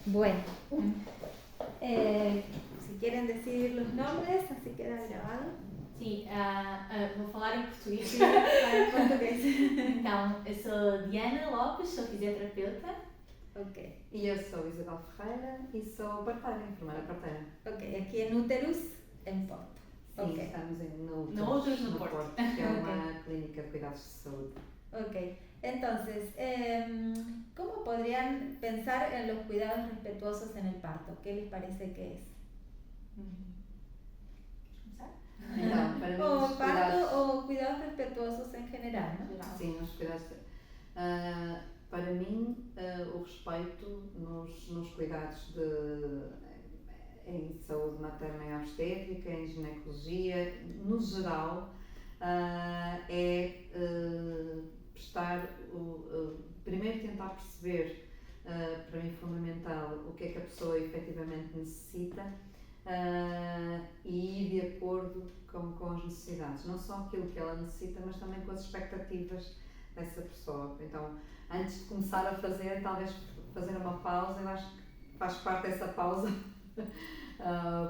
Bueno, si quieren decir los nombres, así queda grabado. Sim, vou falar em português. Sim, fala em português. Então, eu sou Diana Lopes, sou fisioterapeuta. Ok. E eu sou Isabel Ferreira e sou parteira, enfermeira parteira. Ok, aqui en Úterus, en Porto. Sim, Ok. estamos No Úterus, no Porto. que é uma clínica de cuidados de saúde. Ok, entonces, ¿cómo podrían pensar en los cuidados respetuosos en el parto? ¿Qué les parece que es? Queres começar? Então, para mim, O os parto cuidados... o cuidados respetuosos en general, ¿no? Geral. Sim, os cuidados... para mim, o respeito nos cuidados em saúde materna e obstétrica, em ginecologia, no geral, é prestar primeiro tentar perceber, para mim fundamental, o que é que a pessoa efetivamente necessita e ir de acordo com as necessidades, não só aquilo que ela necessita, mas também com as expectativas dessa pessoa. Então, antes de começar a fazer, talvez fazer uma pausa, eu acho que faz parte dessa pausa,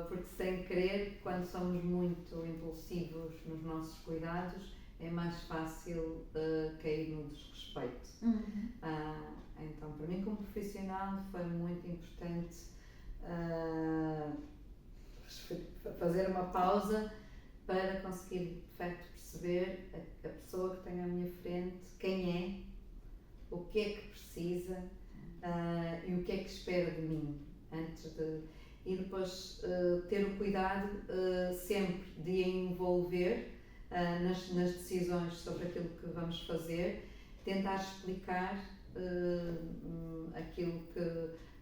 porque sem querer, quando somos muito impulsivos nos nossos cuidados, é mais fácil cair no desrespeito. Então, para mim como profissional foi muito importante fazer uma pausa para conseguir de facto perceber a pessoa que tenho à minha frente, quem é, o que é que precisa e o que é que espera de mim e depois ter o cuidado sempre de a envolver nas decisões sobre aquilo que vamos fazer, tentar explicar aquilo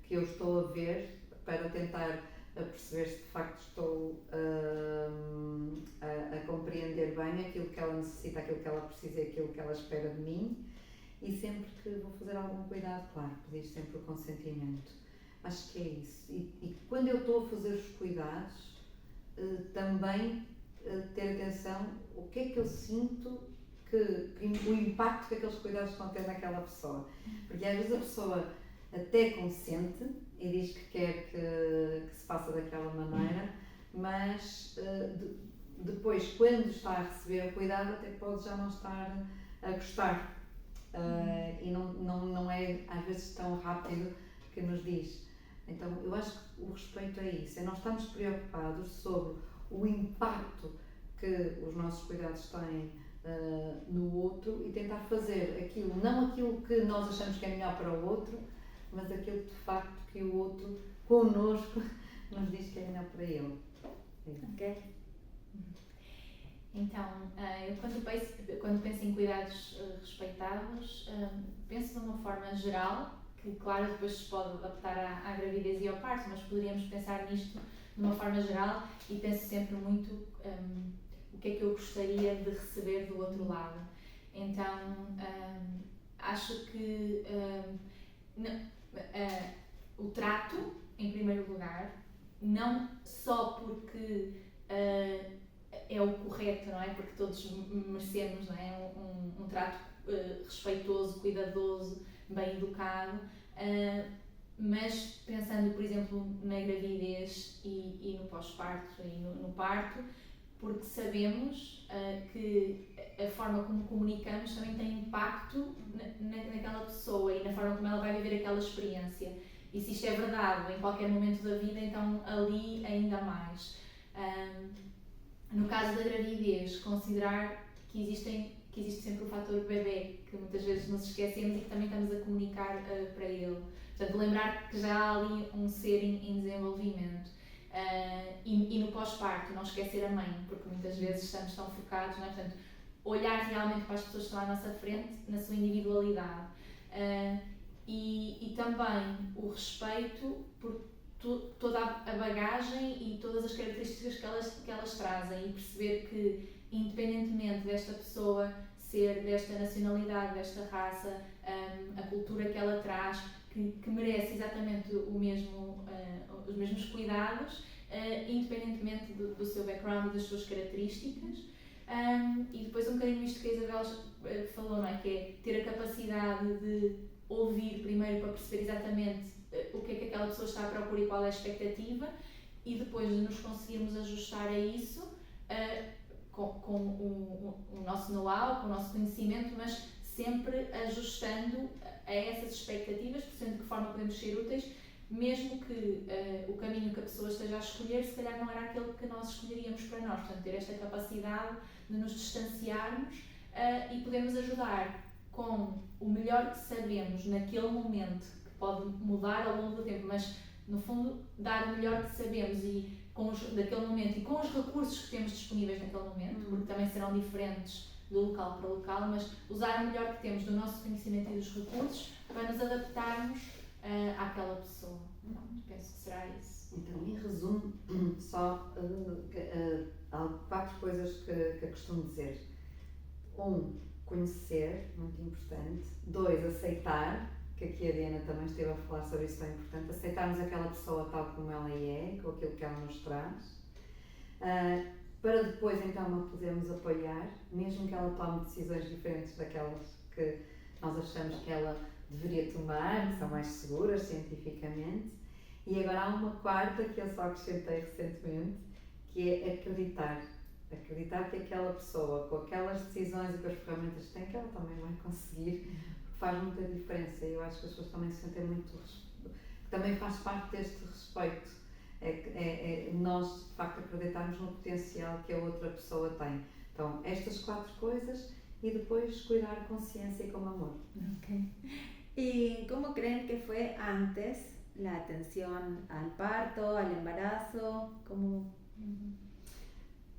que eu estou a ver para tentar perceber se de facto estou a compreender bem aquilo que ela necessita, aquilo que ela precisa e aquilo que ela espera de mim. E sempre que vou fazer algum cuidado, claro, pedir sempre o consentimento. Acho que é isso. E quando eu estou a fazer os cuidados, também ter atenção o que é que eu sinto, o impacto que aqueles cuidados estão a ter naquela pessoa. Porque às vezes a pessoa até consente e diz que quer que se faça daquela maneira, mas depois, quando está a receber o cuidado, até pode já não estar a gostar. E não é às vezes tão rápido que nos diz. Então eu acho que o respeito é isso, é nós estarmos preocupados sobre o impacto que os nossos cuidados têm no outro e tentar fazer aquilo, não aquilo que nós achamos que é melhor para o outro, mas aquilo de facto que o outro connosco nos diz que é melhor para ele. Ok. Então, eu quando penso em cuidados respeitados, penso de uma forma geral, que claro depois se pode adaptar à gravidez e ao parto, mas poderíamos pensar nisto de uma forma geral e penso sempre muito o que é que eu gostaria de receber do outro lado. Então, acho que o trato, em primeiro lugar, não só porque é o correto, não é? Porque todos merecemos, não é? Um trato respeitoso, cuidadoso, bem educado, mas pensando, por exemplo, na gravidez e no pós-parto e no parto, porque sabemos que a forma como comunicamos também tem impacto naquela pessoa e na forma como ela vai viver aquela experiência. E se isto é verdade em qualquer momento da vida, então ali ainda mais. No caso da gravidez, considerar que existe sempre o fator bebê, que muitas vezes nos esquecemos e que também estamos a comunicar para ele. Portanto, lembrar que já há ali um ser em desenvolvimento. E no pós-parto, não esquecer a mãe, porque muitas vezes estamos tão focados, não é? Portanto, olhar realmente para as pessoas que estão à nossa frente, na sua individualidade. E também o respeito por toda a bagagem e todas as características que elas trazem e perceber que, independentemente desta pessoa ser desta nacionalidade, desta raça, a cultura que ela traz, que merece exatamente os mesmos cuidados, independentemente do seu background e das suas características. E depois um bocadinho isto que a Isabel falou, não é? Que é ter a capacidade de ouvir primeiro para perceber exatamente o que é que aquela pessoa está à procura e qual é a expectativa, e depois de nos conseguirmos ajustar a isso com o nosso know-how, com o nosso conhecimento, mas sempre ajustando a essas expectativas, percebendo de que forma podemos ser úteis, mesmo que o caminho que a pessoa esteja a escolher se calhar não era aquele que nós escolheríamos para nós. Portanto, ter esta capacidade de nos distanciarmos e podemos ajudar com o melhor que sabemos naquele momento, que pode mudar ao longo do tempo, mas no fundo dar o melhor que sabemos e daquele momento e com os recursos que temos disponíveis naquele momento, porque também serão diferentes do local para local, mas usar o melhor que temos do nosso conhecimento e dos recursos para nos adaptarmos àquela pessoa. Penso que será isso. Então, em resumo, só há 4 coisas que eu costumo dizer. 1, conhecer, muito importante. 2, aceitar, que aqui a Diana também esteve a falar sobre isso, tão importante. Aceitarmos aquela pessoa tal como ela é, com aquilo que ela nos traz. Para depois, então, a podermos apoiar, mesmo que ela tome decisões diferentes daquelas que nós achamos que ela deveria tomar, que são mais seguras cientificamente. E agora há uma 4 que eu só acrescentei recentemente, que é acreditar. Acreditar que aquela pessoa, com aquelas decisões e com as ferramentas que tem, que ela também vai conseguir, porque faz muita diferença. E eu acho que as pessoas também se sentem muito... Também faz parte deste respeito. Nós, de facto, acreditarmos no potencial que a outra pessoa tem. Então, estas 4 coisas y después cuidar con ciencia y con amor. Okay. ¿Y cómo creen que fue antes la atención al parto, al embarazo? ¿Cómo?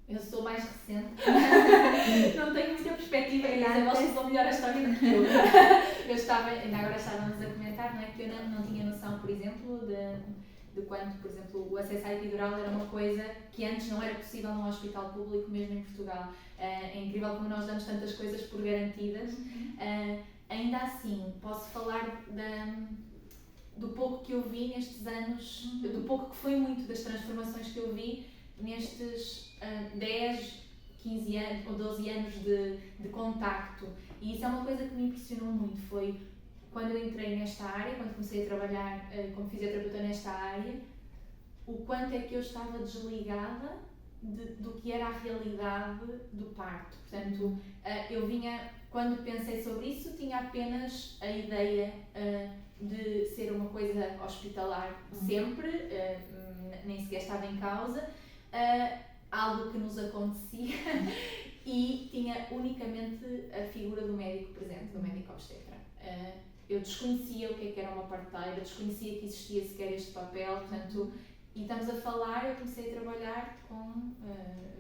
Eu sou mais recente, não tenho muita perspectiva em dizer, vocês vão melhor a história do que eu. Ainda agora estávamos a comentar, não é, que eu não tinha noção, por exemplo, de quando, por exemplo, o acesso à epidural era uma coisa que antes não era possível num hospital público, mesmo em Portugal. É incrível como nós damos tantas coisas por garantidas. Ainda assim, posso falar do pouco que eu vi nestes anos, do pouco que foi muito das transformações que eu vi nestes 10, 15 anos ou 12 anos de contacto. E isso é uma coisa que me impressionou muito, foi quando eu entrei nesta área, quando comecei a trabalhar como fisioterapeuta nesta área, o quanto é que eu estava desligada do que era a realidade do parto. Portanto, eu vinha, quando pensei sobre isso, tinha apenas a ideia de ser uma coisa hospitalar sempre, nem sequer estava em causa, algo que nos acontecia e tinha unicamente a figura do médico presente, do médico obstetra. Eu desconhecia o que era uma parteira, desconhecia que existia sequer este papel, portanto, e estamos a falar, eu comecei a trabalhar com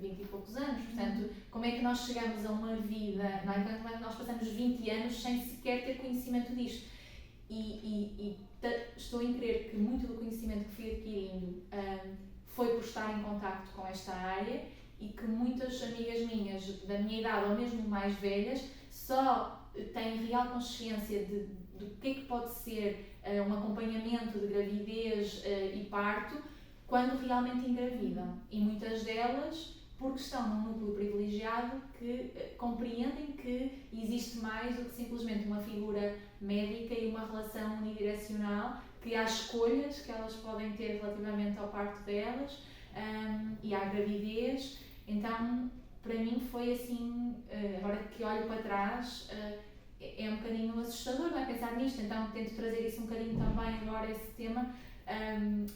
20 e poucos anos, portanto, como é que nós chegamos a uma vida, não é? Como é que nós passamos 20 anos sem sequer ter conhecimento disto? Estou em crer que muito do conhecimento que fui adquirindo foi por estar em contacto com esta área e que muitas amigas minhas da minha idade ou mesmo mais velhas só têm real consciência do que é que pode ser um acompanhamento de gravidez e parto quando realmente engravidam. E muitas delas porque estão num núcleo privilegiado que compreendem que existe mais do que simplesmente uma figura médica e uma relação unidirecional, que há escolhas que elas podem ter relativamente ao parto delas e à gravidez. Então, para mim foi assim, agora que olho para trás, é um bocadinho assustador, não é, pensar nisto, então tento trazer isso um bocadinho também agora, esse tema,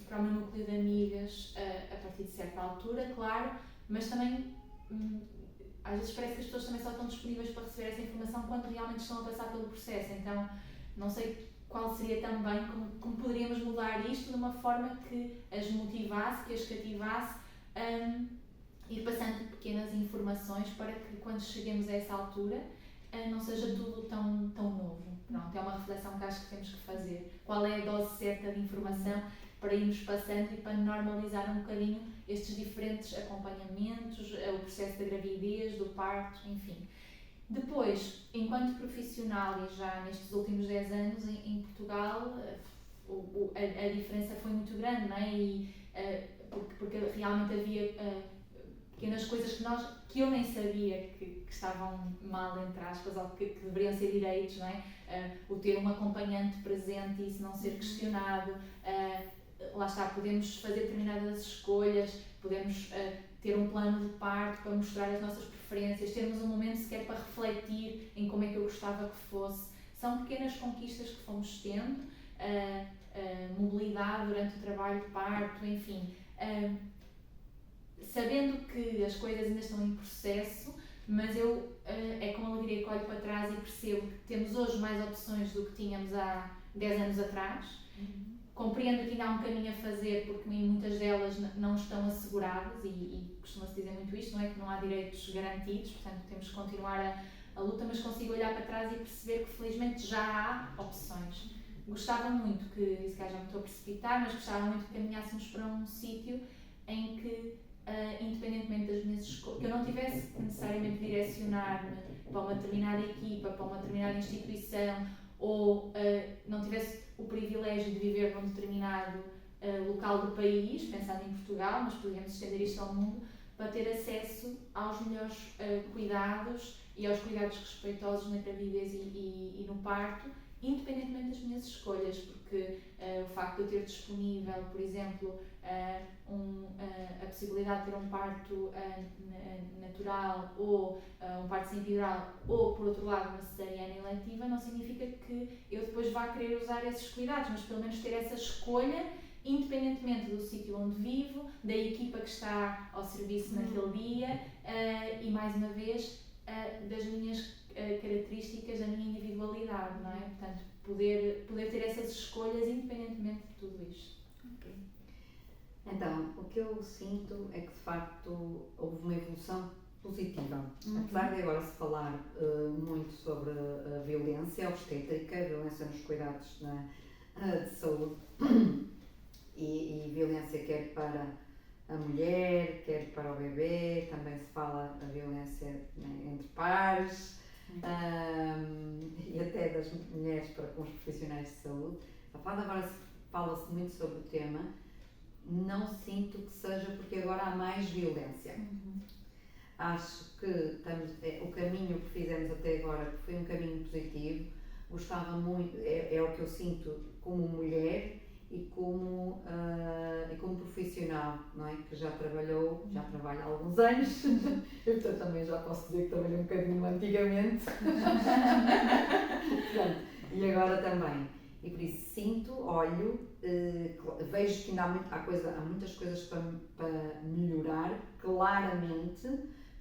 para o meu núcleo de amigas a partir de certa altura, claro, mas também às vezes parece que as pessoas também só estão disponíveis para receber essa informação quando realmente estão a passar pelo processo, então não sei qual seria também, como poderíamos mudar isto de uma forma que as motivasse, que as cativasse, ir passando pequenas informações para que quando cheguemos a essa altura não seja tudo tão novo. Pronto, é uma reflexão que acho que temos que fazer. Qual é a dose certa de informação para irmos passando e para normalizar um bocadinho estes diferentes acompanhamentos, o processo da gravidez, do parto, enfim. Depois, enquanto profissional e já nestes últimos 10 anos em Portugal, a diferença foi muito grande, não é? Porque realmente havia pequenas coisas que eu nem sabia que estavam mal, entre aspas, ou que deveriam ser direitos, não é? O ter um acompanhante presente e isso não ser questionado, lá está, podemos fazer determinadas escolhas, podemos ter um plano de parto para mostrar as nossas preferências, termos um momento sequer para refletir em como é que eu gostava que fosse. São pequenas conquistas que fomos tendo, mobilidade durante o trabalho de parto, enfim. Sabendo que as coisas ainda estão em processo, mas eu, é com alegria que olho para trás e percebo que temos hoje mais opções do que tínhamos há 10 anos atrás. Compreendo que ainda há um caminho a fazer, porque muitas delas não estão asseguradas e costuma-se dizer muito isto, não é? Que não há direitos garantidos, portanto temos que continuar a luta, mas consigo olhar para trás e perceber que felizmente já há opções. Gostava muito que, e se calhar já me estou a precipitar, mas gostava muito que caminhássemos para um sítio em que, independentemente das minhas escolhas, que eu não tivesse que necessariamente direcionar-me para uma determinada equipa, para uma determinada instituição, ou não tivesse o privilégio de viver num determinado local do país, pensando em Portugal, mas podíamos estender isto ao mundo, para ter acesso aos melhores cuidados e aos cuidados respeitosos na gravidez e no parto, independentemente das minhas escolhas, porque o facto de eu ter disponível, por exemplo, a possibilidade de ter um parto natural ou um parto sem epidural ou, por outro lado, uma cesariana eletiva, não significa que eu depois vá querer usar esses cuidados, mas pelo menos ter essa escolha, independentemente do sítio onde vivo, da equipa que está ao serviço naquele dia e, mais uma vez, das minhas características, da minha individualidade, não é? Portanto, poder ter essas escolhas independentemente de tudo isto. Ok. Então, o que eu sinto é que de facto houve uma evolução positiva. Apesar de agora se falar muito sobre a violência obstétrica, a violência nos cuidados de saúde e violência quer para a mulher, quer para o bebê, também se fala da violência, né, entre pares e até das mulheres para com os profissionais de saúde. Agora fala-se muito sobre o tema. Não sinto que seja porque agora há mais violência. Acho que o caminho que fizemos até agora foi um caminho positivo. Gostava muito, é o que eu sinto como mulher e como profissional, não é? Que já trabalha há alguns anos. Eu também já posso dizer que trabalhei um bocadinho antigamente. E agora também. E por isso sinto, olho, vejo que ainda há muitas coisas para melhorar, claramente.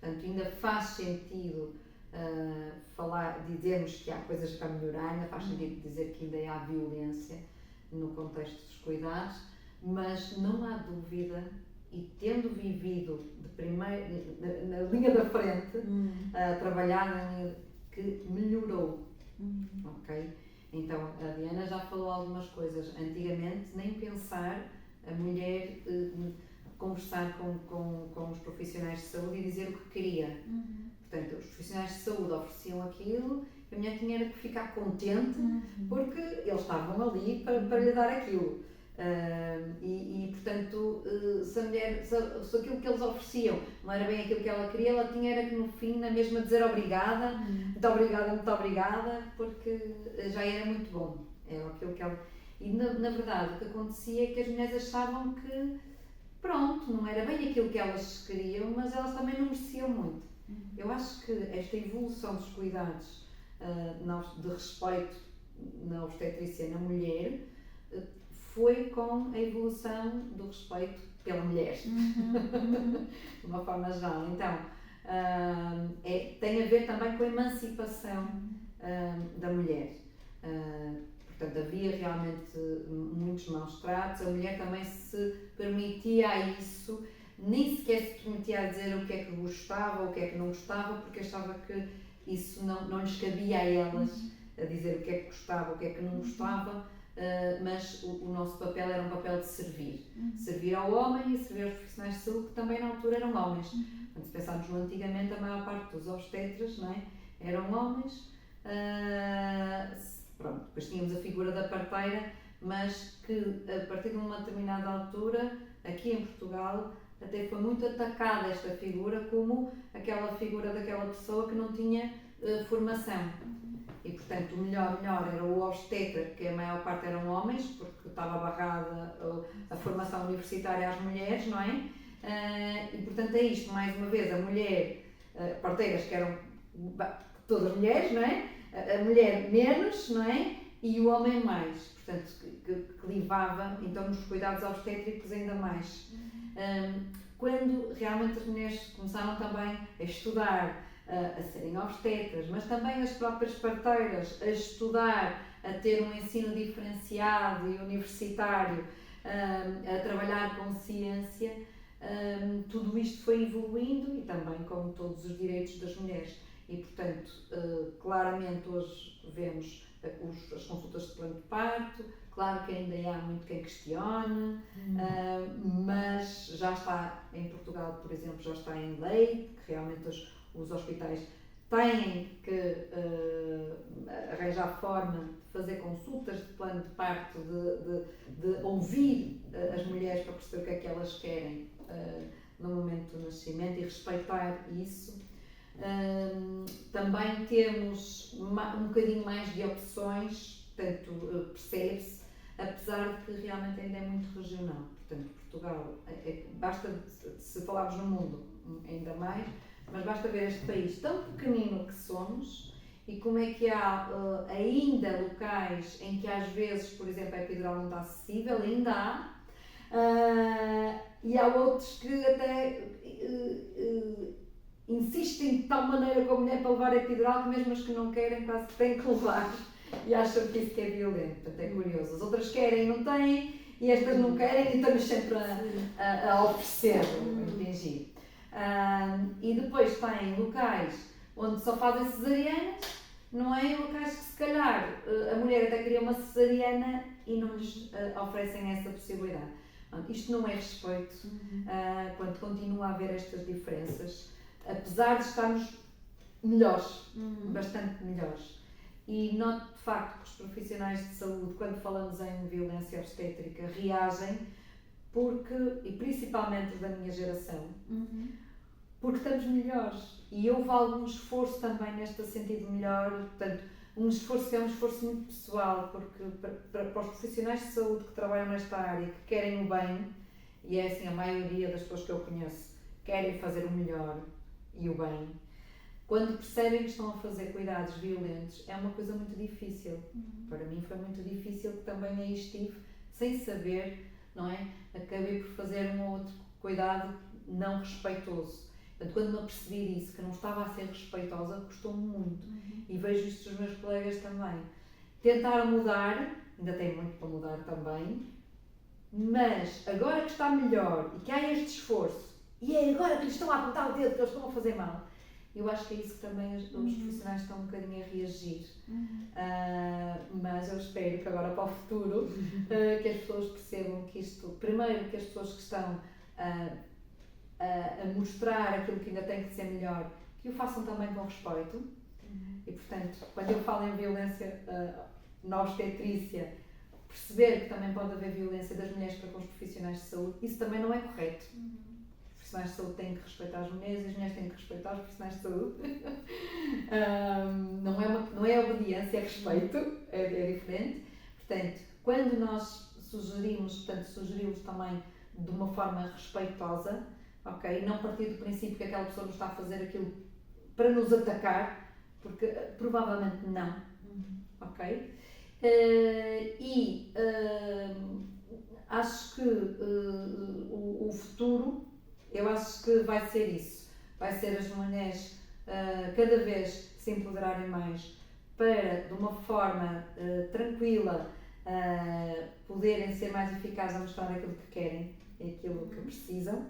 Portanto, ainda faz sentido dizermos que há coisas para melhorar, ainda faz sentido dizer que ainda há violência no contexto dos cuidados, mas não há dúvida, e tendo vivido na linha da frente, trabalhar que melhorou. Ok? Então, a Diana já falou algumas coisas. Antigamente, nem pensar a mulher conversar com os profissionais de saúde e dizer o que queria. Portanto, os profissionais de saúde ofereciam aquilo, a mulher tinha que ficar contente porque eles estavam ali para lhe dar aquilo. Portanto, se aquilo que eles ofereciam não era bem aquilo que ela queria, ela tinha que no fim na mesma dizer obrigada, muito obrigada, porque já era muito bom. É aquilo que ela... E na verdade o que acontecia é que as mulheres achavam que pronto, não era bem aquilo que elas queriam, mas elas também não mereciam muito. Eu acho que esta evolução dos cuidados de respeito na obstetrícia na mulher foi com a evolução do respeito pela mulher, de uma forma geral. Então, tem a ver também com a emancipação da mulher. Portanto, havia realmente muitos maus tratos, a mulher também se permitia a isso, nem sequer se permitia a dizer o que é que gostava ou o que é que não gostava, porque achava que isso não lhes cabia a elas, a dizer o que é que gostava, o que é que não gostava, mas o nosso papel era um papel de servir. Servir ao homem e servir aos profissionais de saúde, que também na altura eram homens. Portanto, se pensarmos no antigamente, a maior parte dos obstetras, não é? Eram homens. Pronto, depois tínhamos a figura da parteira, mas que a partir de uma determinada altura, aqui em Portugal, até foi muito atacada esta figura como aquela figura daquela pessoa que não tinha formação. E, portanto, o melhor era o obstetra, que a maior parte eram homens, porque estava barrada a formação universitária às mulheres, não é? E, portanto, é isto, mais uma vez, a mulher, parteiras que eram todas mulheres, não é? A mulher menos, não é? E o homem mais, portanto, que levava, então, nos cuidados obstétricos ainda mais. Quando realmente as mulheres começaram também a estudar, a serem obstetras, mas também as próprias parteiras a estudar, a ter um ensino diferenciado e universitário, a trabalhar com ciência, tudo isto foi evoluindo e também com todos os direitos das mulheres. E, portanto, claramente hoje vemos as consultas de plano de parto, claro que ainda há muito quem questione, mas já está em Portugal, por exemplo, já está em lei, que realmente os hospitais têm que arranjar forma de fazer consultas de plano de parto, de ouvir as mulheres para perceber o que é que elas querem no momento do nascimento e respeitar isso. Também temos um bocadinho mais de opções, portanto, percebe-se, apesar de que realmente ainda é muito regional. Portanto, Portugal, basta, se falarmos no mundo, ainda mais, mas basta ver este país tão pequenino que somos e como é que há ainda locais em que às vezes, por exemplo, a epidural não está acessível, ainda há, e há outros que até insistem de tal maneira com a mulher para levar a epidural que mesmo as que não querem quase que têm que levar e acham que isso que é violento, portanto é curioso. As outras querem e não têm e estas não querem e estamos sempre a oferecer, a impingir. E depois tem locais onde só fazem cesarianas, não é? Locais que se calhar a mulher até queria uma cesariana e não lhes oferecem essa possibilidade. Isto não é respeito quando continua a haver estas diferenças, apesar de estarmos melhores, bastante melhores. E noto de facto que os profissionais de saúde, quando falamos em violência obstétrica, reagem porque, e principalmente os da minha geração, porque estamos melhores. E houve algum esforço também neste sentido melhor, portanto, um esforço que é um esforço muito pessoal, porque para os profissionais de saúde que trabalham nesta área, que querem o bem, e é assim, a maioria das pessoas que eu conheço querem fazer o melhor e o bem, quando percebem que estão a fazer cuidados violentos, é uma coisa muito difícil. Para mim foi muito difícil, que também aí estive, sem saber, não é? Acabei por fazer um ou outro cuidado não respeitoso. Portanto, quando me apercebi disso, que não estava a ser respeitosa, custou-me muito. E vejo isto dos meus colegas também. Tentaram mudar, ainda tem muito para mudar também, mas agora que está melhor e que há este esforço, e é agora que lhes estão a apontar o dedo que eles estão a fazer mal, eu acho que é isso que também os profissionais estão um bocadinho a reagir. Mas eu espero que agora para o futuro que as pessoas percebam que isto, primeiro que as pessoas que estão a mostrar aquilo que ainda tem que ser melhor, que o façam também com respeito. E portanto, quando eu falo em violência na obstetrícia, perceber que também pode haver violência das mulheres para com os profissionais de saúde, isso também não é correto. Os profissionais de saúde têm que respeitar as mulheres e as mulheres têm que respeitar os profissionais de saúde. Não é obediência, é respeito, é diferente. Portanto, quando nós sugerimos também de uma forma respeitosa, ok? Não partir do princípio que aquela pessoa nos está a fazer aquilo para nos atacar, porque provavelmente não, ok? Acho que o futuro, eu acho que vai ser isso, vai ser as mulheres cada vez se empoderarem mais para, de uma forma tranquila, poderem ser mais eficazes a mostrar aquilo que querem e aquilo que precisam,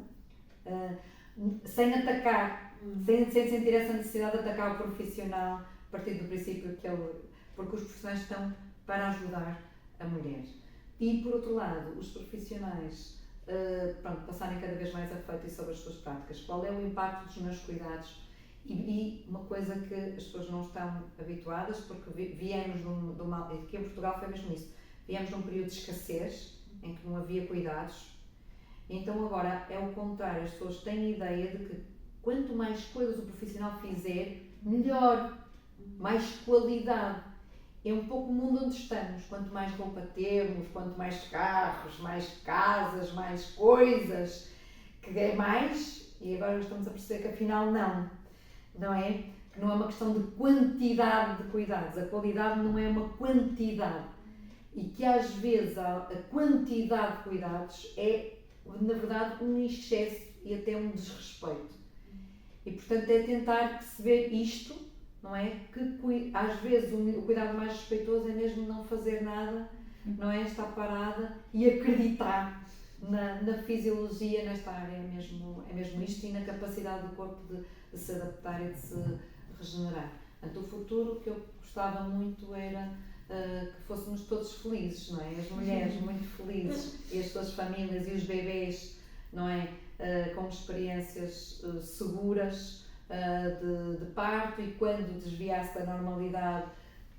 sem atacar, sem sentir essa necessidade de atacar o profissional, a partir do princípio que porque os profissionais estão para ajudar a mulher. E por outro lado, os profissionais passarem cada vez mais a refletir sobre as suas práticas. Qual é o impacto dos meus cuidados? E uma coisa que as pessoas não estão habituadas, porque viemos aqui em Portugal foi mesmo isso, viemos de um período de escassez, em que não havia cuidados, Então agora é o contrário, as pessoas têm a ideia de que quanto mais coisas o profissional fizer, melhor, mais qualidade. É um pouco o mundo onde estamos. Quanto mais roupa temos, quanto mais carros, mais casas, mais coisas, que é mais, e agora estamos a perceber que afinal não é? Que não é uma questão de quantidade de cuidados, a qualidade não é uma quantidade. E que às vezes a quantidade de cuidados é, na verdade, um excesso e até um desrespeito. E portanto é tentar perceber isto, não é? Que às vezes o cuidado mais respeitoso é mesmo não fazer nada, não é? Estar parada e acreditar na fisiologia nesta área, é mesmo isto, e na capacidade do corpo de se adaptar e de se regenerar. Portanto, o futuro que eu gostava muito era que fôssemos todos felizes, não é? As mulheres muito felizes e as suas famílias e os bebês, não é? Com experiências seguras de parto, e quando desviasse da normalidade,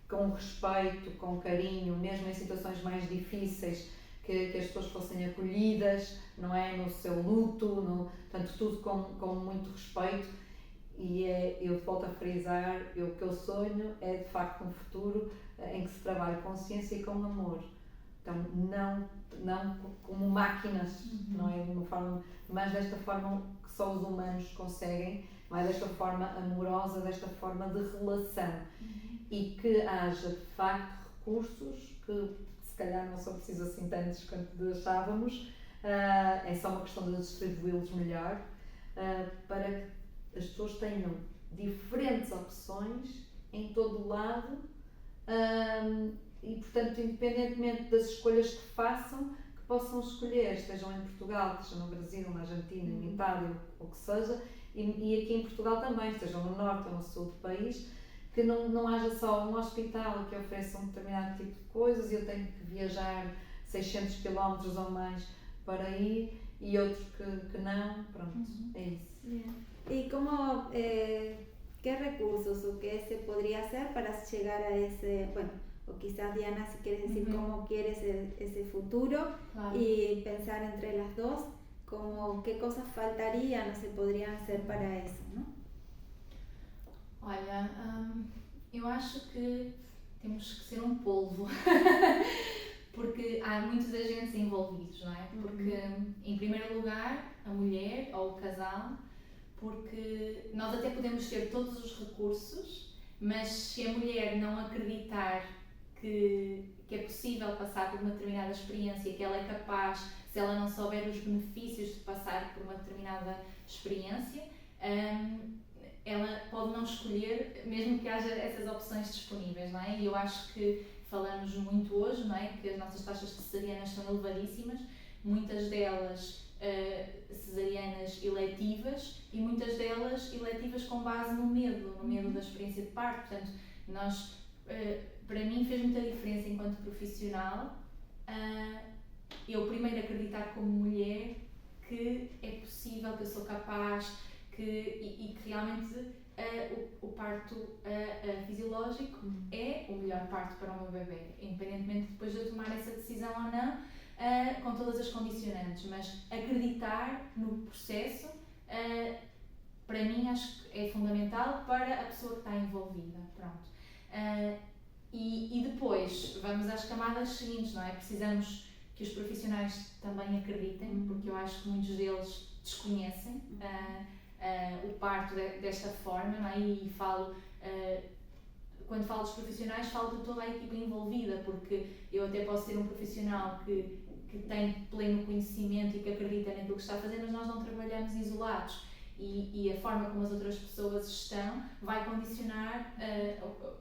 com respeito, com carinho, mesmo em situações mais difíceis, que as pessoas fossem acolhidas, não é? No seu luto, portanto, tudo com muito respeito. E eu volto a frisar, o que eu sonho é de facto um futuro em que se trabalhe com ciência e com amor. Então, não como máquinas, não é? De uma forma, mas desta forma que só os humanos conseguem, mas desta forma amorosa, desta forma de relação. E que haja de facto recursos que se calhar não são precisos assim tantos quanto achávamos, é só uma questão de distribuí-los melhor, para que as pessoas tenham diferentes opções em todo o lado, e portanto, independentemente das escolhas que façam, que possam escolher, estejam em Portugal, estejam no Brasil, na Argentina, em Itália, o que seja, e aqui em Portugal também, estejam no norte ou no sul do país, que não haja só um hospital que ofereça um determinado tipo de coisas e eu tenho que viajar 600 km ou mais para ir, e outros que não, pronto, é isso. Bien. ¿Y cómo, qué recursos o qué se podría hacer para llegar a ese, bueno, o quizás Diana, si quieres decir cómo quieres ese futuro, Claro. y pensar entre las dos, como qué cosas faltarían o se podrían hacer para eso, ¿no? Olha, eu acho que temos que ser um polvo, porque há muitos agentes envolvidos, não é? Porque, em primeiro lugar, a mulher ou o casal, porque nós até podemos ter todos os recursos, mas se a mulher não acreditar que é possível passar por uma determinada experiência, que ela é capaz, se ela não souber os benefícios de passar por uma determinada experiência, ela pode não escolher, mesmo que haja essas opções disponíveis, não é? E eu acho que falamos muito hoje, não é? Que as nossas taxas de cesarianas são elevadíssimas, muitas delas cesarianas eletivas e muitas delas eletivas com base no medo da experiência de parto. Portanto, para mim fez muita diferença enquanto profissional, eu primeiro acreditar como mulher que é possível, que eu sou capaz, e que realmente o parto fisiológico é o melhor parto para o meu bebê, independentemente depois de eu tomar essa decisão ou não, com todas as condicionantes, mas acreditar no processo, para mim acho que é fundamental para a pessoa que está envolvida. Pronto. E depois vamos às camadas seguintes, não é? Precisamos que os profissionais também acreditem, porque eu acho que muitos deles desconhecem o parto desta forma, não é? E falo, quando falo dos profissionais, falo de toda a equipa envolvida, porque eu até posso ser um profissional que tem pleno conhecimento e que acredita naquilo que está a fazer, mas nós não trabalhamos isolados. E a forma como as outras pessoas estão vai condicionar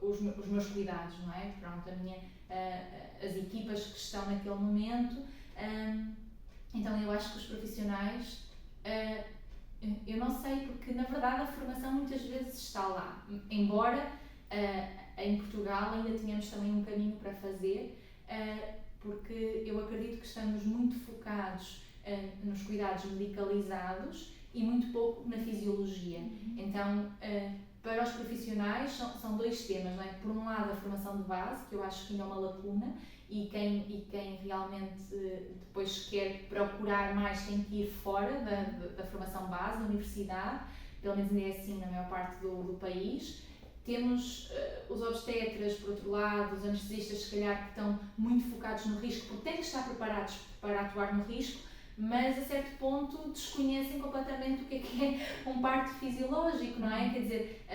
os meus cuidados, não é? Pronto, as equipas que estão naquele momento. Então eu acho que os profissionais, eu não sei, porque na verdade a formação muitas vezes está lá, embora em Portugal ainda tenhamos também um caminho para fazer, porque eu acredito que estamos muito focados nos cuidados medicalizados e muito pouco na fisiologia. Então, para os profissionais são dois temas, não é? Por um lado a formação de base, que eu acho que ainda é uma lacuna, e quem realmente depois quer procurar mais tem que ir fora da formação base, da universidade, pelo menos ainda é assim na maior parte do país. Temos os obstetras, por outro lado, os anestesistas, se calhar, que estão muito focados no risco, porque têm que estar preparados para atuar no risco, mas a certo ponto desconhecem completamente o que é um parto fisiológico, não é? Quer dizer,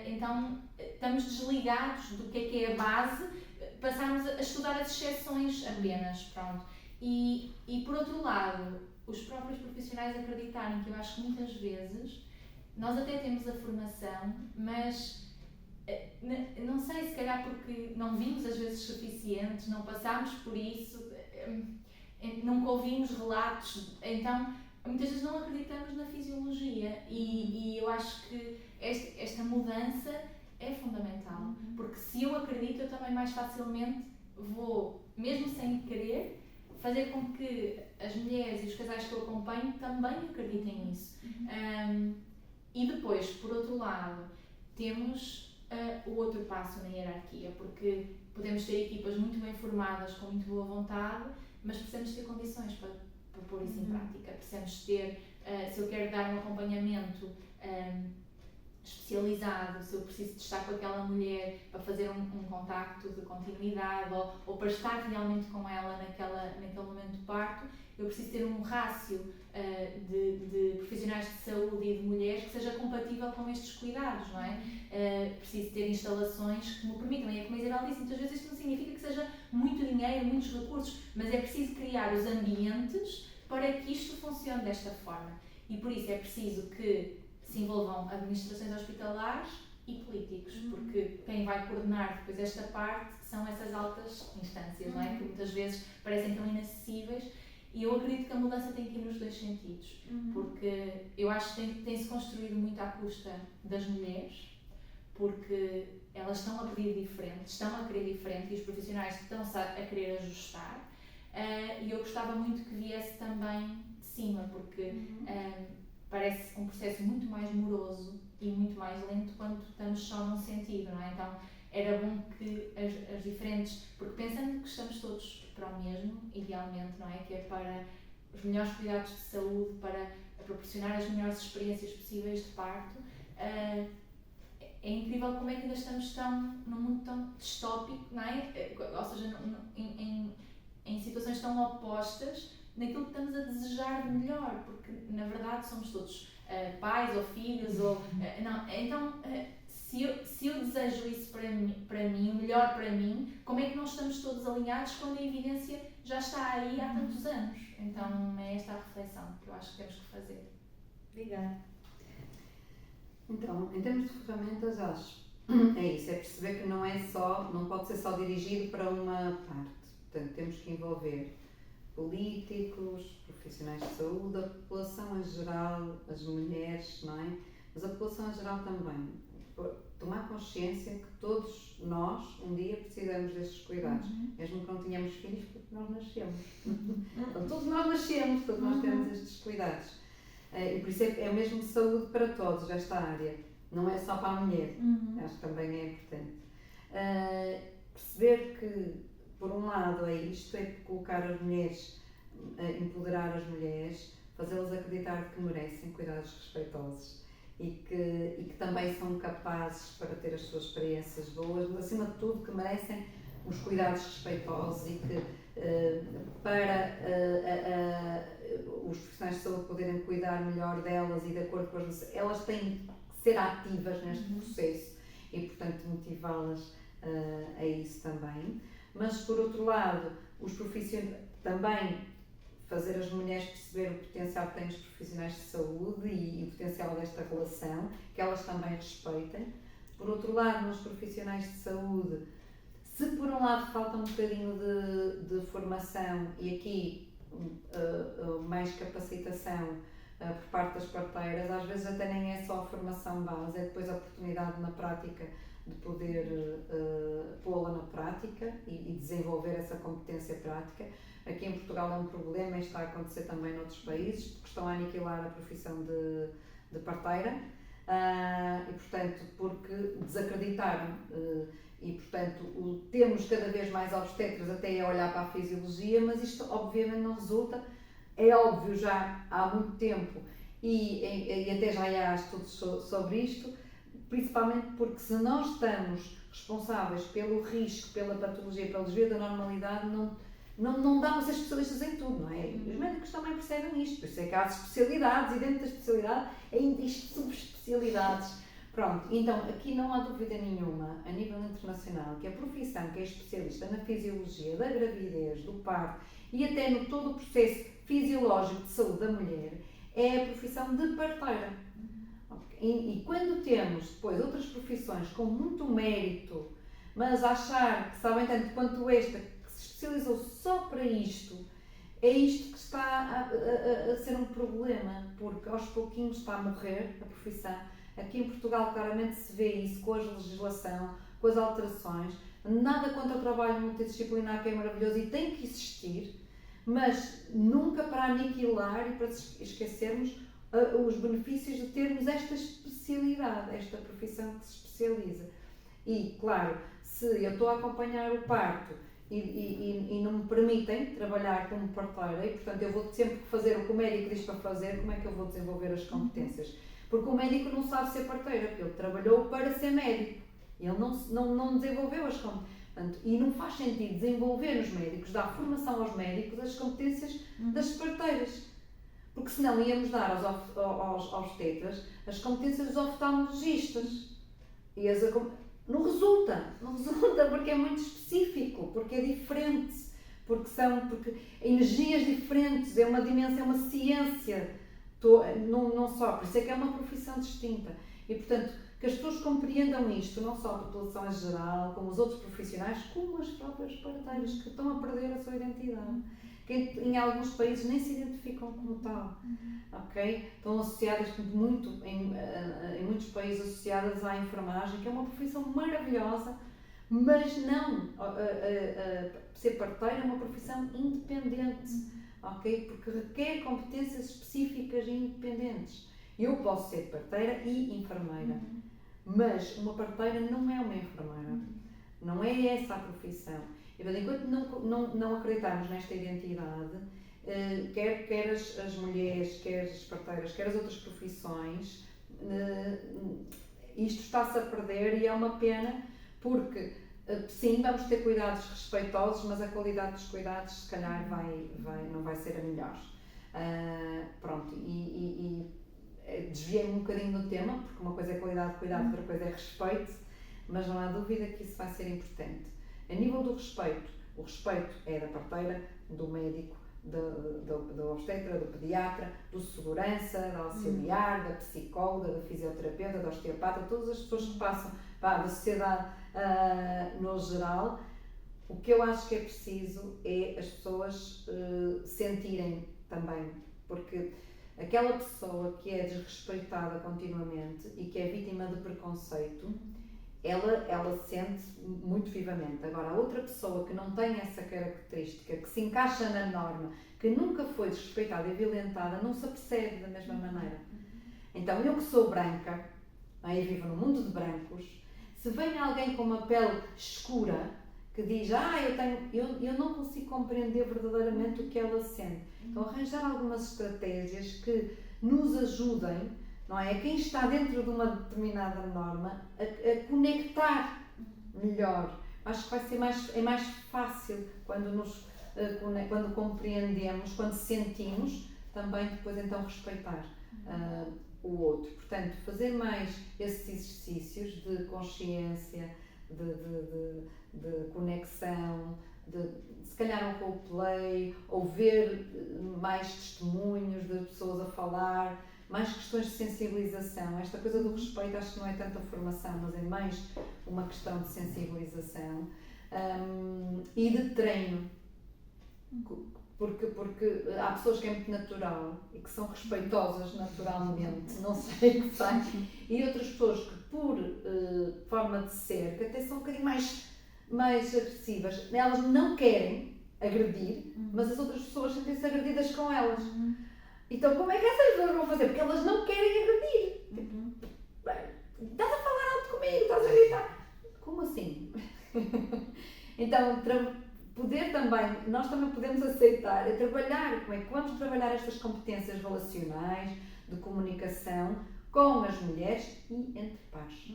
então estamos desligados do que é a base, passamos a estudar as exceções apenas, pronto. E por outro lado, os próprios profissionais acreditarem que eu acho que muitas vezes nós até temos a formação, mas não sei, se calhar porque não vimos as vezes suficientes, não passámos por isso, nunca ouvimos relatos, então muitas vezes não acreditamos na fisiologia e eu acho que esta mudança é fundamental, porque se eu acredito, eu também mais facilmente vou, mesmo sem querer, fazer com que as mulheres e os casais que eu acompanho também acreditem nisso. E depois, por outro lado, temos o outro passo na hierarquia, porque podemos ter equipas muito bem formadas, com muito boa vontade, mas precisamos ter condições para pôr isso em prática. Precisamos ter, se eu quero dar um acompanhamento especializado, se eu preciso de estar com aquela mulher para fazer um contacto de continuidade ou para estar realmente com ela naquele momento de parto, eu preciso ter um rácio de profissionais de saúde e de mulheres que seja compatível com estes cuidados, não é? Preciso ter instalações que me permitam, e é como a Isabel disse, muitas vezes isto não significa que seja muito dinheiro, muitos recursos, mas é preciso criar os ambientes para que isto funcione desta forma. E por isso é preciso que se envolvam administrações hospitalares e políticos, porque quem vai coordenar depois esta parte são essas altas instâncias, não é? Que muitas vezes parecem tão inacessíveis, e eu acredito que a mudança tem que ir nos dois sentidos, porque eu acho que tem-se construído muito à custa das mulheres, porque elas estão a pedir diferente, estão a querer diferente, e os profissionais estão-se a querer ajustar, e eu gostava muito que viesse também de cima, porque parece um processo muito mais moroso e muito mais lento quando estamos só num sentido, não é? Então era bom que as diferentes, porque pensando que estamos todos para o mesmo, idealmente, não é? Que é para os melhores cuidados de saúde, para proporcionar as melhores experiências possíveis de parto, é incrível como é que ainda estamos num mundo tão distópico, não é? Ou seja, em situações tão opostas naquilo que estamos a desejar de melhor, porque na verdade somos todos pais ou filhos, então se eu desejo isso para mim, o melhor para mim, como é que nós estamos todos alinhados quando a evidência já está aí há tantos anos? Então é esta a reflexão que eu acho que temos que fazer. Obrigada. Então, em termos de ferramentas, acho é isso, é perceber que não pode ser só dirigido para uma parte. Portanto, temos que envolver políticos, profissionais de saúde, a população em geral, as mulheres, não é? Mas a população em geral também. Tomar consciência que todos nós, um dia, precisamos destes cuidados. Mesmo que não tenhamos filhos, porque nós nascemos. Então, todos nós nascemos, todos nós temos estes cuidados. E por isso é mesmo saúde para todos, esta área. Não é só para a mulher. Acho que também é importante. Perceber que, por um lado, é isto, é colocar as mulheres, empoderar as mulheres, fazê-las acreditar que merecem cuidados respeitosos e que também são capazes para ter as suas experiências boas, mas acima de tudo que merecem os cuidados respeitosos e que para os profissionais de saúde poderem cuidar melhor delas e de acordo com as necessidades, elas têm que ser ativas neste processo e, portanto, motivá-las a isso também. Mas, por outro lado, os profissionais também fazer as mulheres perceber o potencial que têm os profissionais de saúde e o potencial desta relação, que elas também respeitem. Por outro lado, nos profissionais de saúde, se por um lado falta um bocadinho de formação e aqui mais capacitação por parte das parteiras, às vezes até nem é só a formação base, é depois a oportunidade na prática de poder pô-la na prática e desenvolver essa competência prática. Aqui em Portugal é um problema, isto está a acontecer também noutros países, porque estão a aniquilar a profissão de parteira e, portanto, porque desacreditaram E, portanto, temos cada vez mais obstetras até a olhar para a fisiologia, mas isto obviamente não resulta. É óbvio já há muito tempo e até já há estudos sobre isto, principalmente porque se nós estamos responsáveis pelo risco, pela patologia, pelo desvio da normalidade, não dá para ser especialistas em tudo, não é? Os médicos também percebem isto, por isso é que há especialidades e dentro da especialidade ainda existem subespecialidades. Pronto, então aqui não há dúvida nenhuma, a nível internacional, que a profissão que é especialista na fisiologia da gravidez, do parto e até no todo o processo fisiológico de saúde da mulher é a profissão de parteira. E quando temos depois outras profissões com muito mérito, mas achar que sabem tanto quanto esta, que se especializou só para isto, é isto que está a ser um problema, porque aos pouquinhos está a morrer a profissão. Aqui em Portugal claramente se vê isso com a legislação, com as alterações. Nada contra o trabalho multidisciplinar, que é maravilhoso e tem que existir, mas nunca para aniquilar e para esquecermos os benefícios de termos esta especialidade, esta profissão que se especializa. E, claro, se eu estou a acompanhar o parto e não me permitem trabalhar como parteira e, portanto, eu vou sempre fazer o que o médico diz para fazer, como é que eu vou desenvolver as competências? Porque o médico não sabe ser parteira, porque ele trabalhou para ser médico. Ele não desenvolveu as competências. Portanto, e não faz sentido desenvolver nos médicos, dar formação aos médicos, as competências das parteiras. Porque senão íamos dar aos obstetras as competências dos oftalmologistas. E não resulta porque é muito específico, porque é diferente, porque energias diferentes, é uma dimensão, é uma ciência. Não só, por isso é que é uma profissão distinta. E, portanto, que as pessoas compreendam isto, não só a população em geral, como os outros profissionais, como as próprias parteiras, que estão a perder a sua identidade. Que em alguns países nem se identificam como tal. Okay? Estão associadas muito, em muitos países, associadas à enfermagem, que é uma profissão maravilhosa, mas não. Ser parteira é uma profissão independente. Okay? Porque requer competências específicas e independentes. Eu posso ser parteira e enfermeira, mas uma parteira não é uma enfermeira. Não é essa a profissão. E, enquanto não acreditarmos nesta identidade, quer as mulheres, quer as parteiras, quer as outras profissões, isto está-se a perder e é uma pena porque, sim, vamos ter cuidados respeitosos, mas a qualidade dos cuidados, se calhar, não vai ser a melhor. Pronto, desviei-me um bocadinho do tema, porque uma coisa é qualidade de cuidado, outra coisa é respeito, mas não há dúvida que isso vai ser importante. A nível do respeito, o respeito é da parteira, do médico, da obstetra, do pediatra, do segurança, da auxiliar, da psicóloga, da fisioterapeuta, da osteopata, todas as pessoas que passam da sociedade no geral. O que eu acho que é preciso é as pessoas sentirem também, porque aquela pessoa que é desrespeitada continuamente e que é vítima de preconceito, ela sente muito vivamente. Agora, a outra pessoa que não tem essa característica, que se encaixa na norma, que nunca foi desrespeitada e violentada, não se apercebe da mesma maneira. Então, eu que sou branca, e vivo no mundo de brancos, se vem alguém com uma pele escura, que diz, eu não consigo compreender verdadeiramente o que ela sente. Então, arranjar algumas estratégias que nos ajudem, não é? Quem está dentro de uma determinada norma a conectar melhor. Acho que vai ser mais fácil quando compreendemos, quando sentimos, também depois então respeitar o outro. Portanto, fazer mais esses exercícios de consciência, de conexão, se calhar um roleplay, ou ver mais testemunhos de pessoas a falar, mais questões de sensibilização. Esta coisa do respeito acho que não é tanto a formação, mas é mais uma questão de sensibilização e de treino. Porque há pessoas que é muito natural e que são respeitosas naturalmente, não sei o que faz, e outras pessoas que por forma de ser, que até são um bocadinho mais agressivas, elas não querem agredir, mas as outras pessoas sentem-se agredidas com elas. Então como é que essas pessoas vão fazer? Porque elas não querem agredir. Estás a falar alto comigo, estás a gritar. Como assim? Então, poder também, nós também podemos aceitar, trabalhar, como é que vamos trabalhar estas competências relacionais, de comunicação, com as mulheres e entre pares.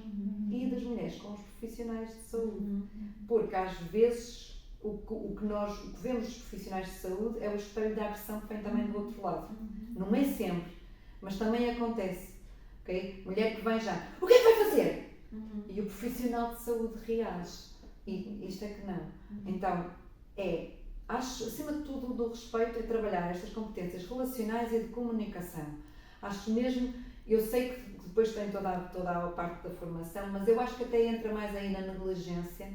E das mulheres com os profissionais de saúde. Porque às vezes o que vemos dos profissionais de saúde é o espelho da agressão que vem também do outro lado. Não é sempre, mas também acontece. Okay? Mulher que vem já, o que é que vai fazer? E o profissional de saúde reage. E isto é que não. Então, acho, acima de tudo, do respeito é trabalhar estas competências relacionais e de comunicação. Acho mesmo, eu sei que depois tem toda a parte da formação, mas eu acho que até entra mais aí na negligência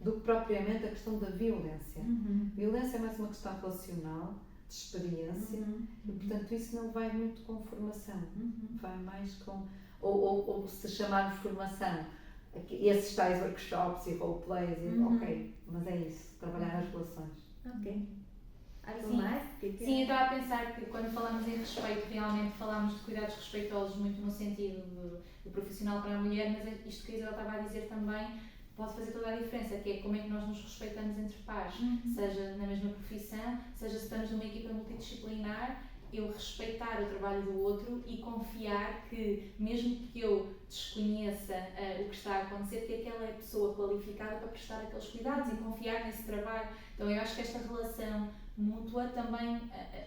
do que propriamente a questão da violência. Violência é mais uma questão relacional, de experiência, e portanto isso não vai muito com formação, vai mais com, ou se chamarmos formação, esses tais workshops e roleplays, ok, mas é isso, trabalhar as relações. Ok. Algo Sim. mais? Sim, eu estava a pensar que quando falamos em respeito, realmente falamos de cuidados respeitosos muito no sentido do profissional para a mulher, mas isto que a Isabel estava a dizer também pode fazer toda a diferença, que é como é que nós nos respeitamos entre pares, seja na mesma profissão, seja se estamos numa equipa multidisciplinar, eu respeitar o trabalho do outro e confiar que, mesmo que eu desconheça o que está a acontecer, que aquela é a pessoa qualificada para prestar aqueles cuidados e confiar nesse trabalho. Então eu acho que esta relação mútua também,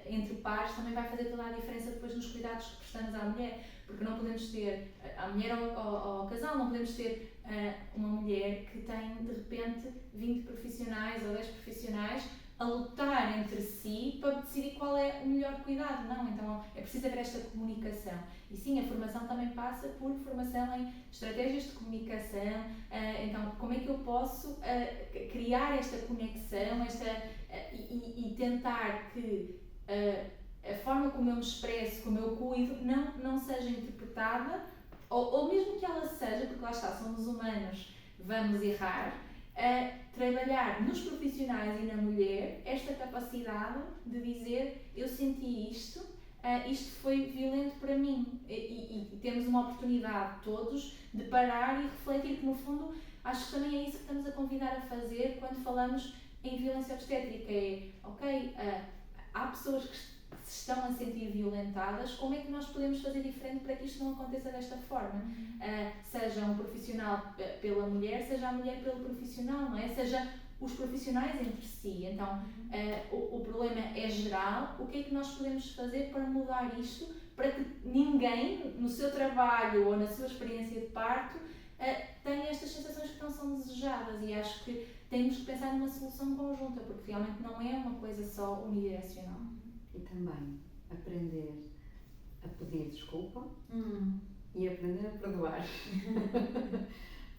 entre pares, também vai fazer toda a diferença depois nos cuidados que prestamos à mulher, porque não podemos ter, à mulher ou ao casal, não podemos ter uma mulher que tem de repente 20 profissionais ou 10 profissionais a lutar entre si para decidir qual é o melhor cuidado. Não, então é preciso haver esta comunicação. E sim, a formação também passa por formação em estratégias de comunicação. Então, como é que eu posso criar esta conexão e tentar que a forma como eu me expresso, como eu cuido, não seja interpretada, ou mesmo que ela seja, porque lá está, somos humanos, vamos errar, trabalhar nos profissionais e na mulher esta capacidade de dizer: eu senti isto, isto foi violento para mim, e temos uma oportunidade todos de parar e refletir, que no fundo acho que também é isso que estamos a convidar a fazer quando falamos em violência obstétrica. Ok, há pessoas que se estão a sentir violentadas, como é que nós podemos fazer diferente para que isto não aconteça desta forma? Seja um profissional pela mulher, seja a mulher pelo profissional, não é? Seja os profissionais entre si. Então, o problema é geral. O que é que nós podemos fazer para mudar isto, para que ninguém, no seu trabalho ou na sua experiência de parto, tenha estas sensações que não são desejadas? E acho que temos que pensar numa solução conjunta, porque realmente não é uma coisa só unidirecional. E também aprender a pedir desculpa e aprender a perdoar.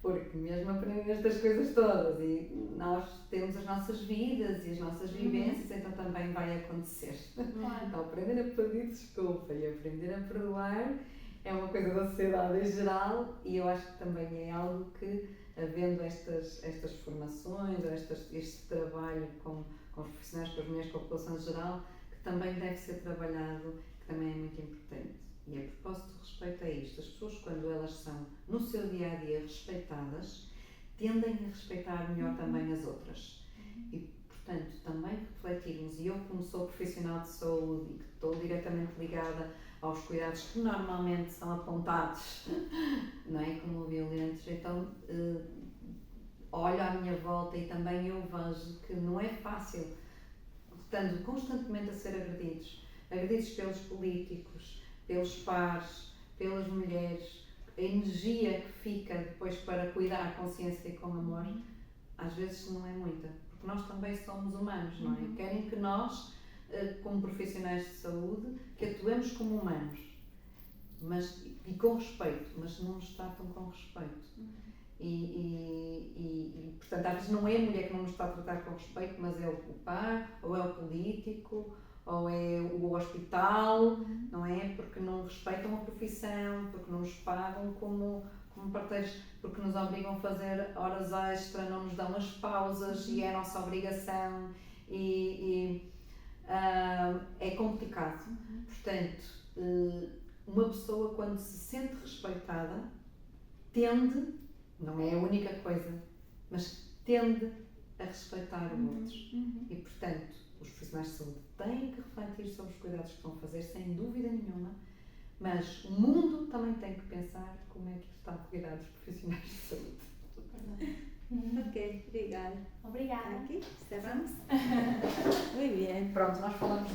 Porque mesmo aprendendo estas coisas todas, e nós temos as nossas vidas e as nossas vivências, então também vai acontecer. Claro. Então aprender a pedir desculpa e aprender a perdoar é uma coisa da sociedade em geral, e eu acho que também é algo que, havendo estas formações, este trabalho com os profissionais, com as mulheres, com a população em geral, também deve ser trabalhado, que também é muito importante. E a propósito de respeito a isto, as pessoas, quando elas são no seu dia-a-dia respeitadas, tendem a respeitar melhor também as outras. E, portanto, também refletirmos, e eu como sou profissional de saúde e que estou diretamente ligada aos cuidados que normalmente são apontados, não é, como violentos, então olho à minha volta e também eu vejo que não é fácil, estando constantemente a ser agredidos pelos políticos, pelos pares, pelas mulheres, a energia que fica depois para cuidar a consciência e com amor, às vezes não é muita, porque nós também somos humanos, não é? Querem que nós, como profissionais de saúde, que atuemos como humanos, e com respeito, mas não nos tratam com respeito. Portanto, às vezes não é a mulher que não nos está a tratar com respeito, mas é o par, ou é o político, ou é o hospital, não é? Porque não respeitam a profissão, porque não nos pagam como parteiros, porque nos obrigam a fazer horas extra, não nos dão as pausas e é a nossa obrigação é complicado. Portanto, uma pessoa, quando se sente respeitada, tende, não é a única coisa, mas tende a respeitar o Uhum. outro. E, portanto, os profissionais de saúde têm que refletir sobre os cuidados que estão a fazer, sem dúvida nenhuma, mas o mundo também tem que pensar como é que está a cuidar dos profissionais de saúde. Ok, obrigada. Obrigada. Aqui, cerramos. Muy bien. Pronto, nós falamos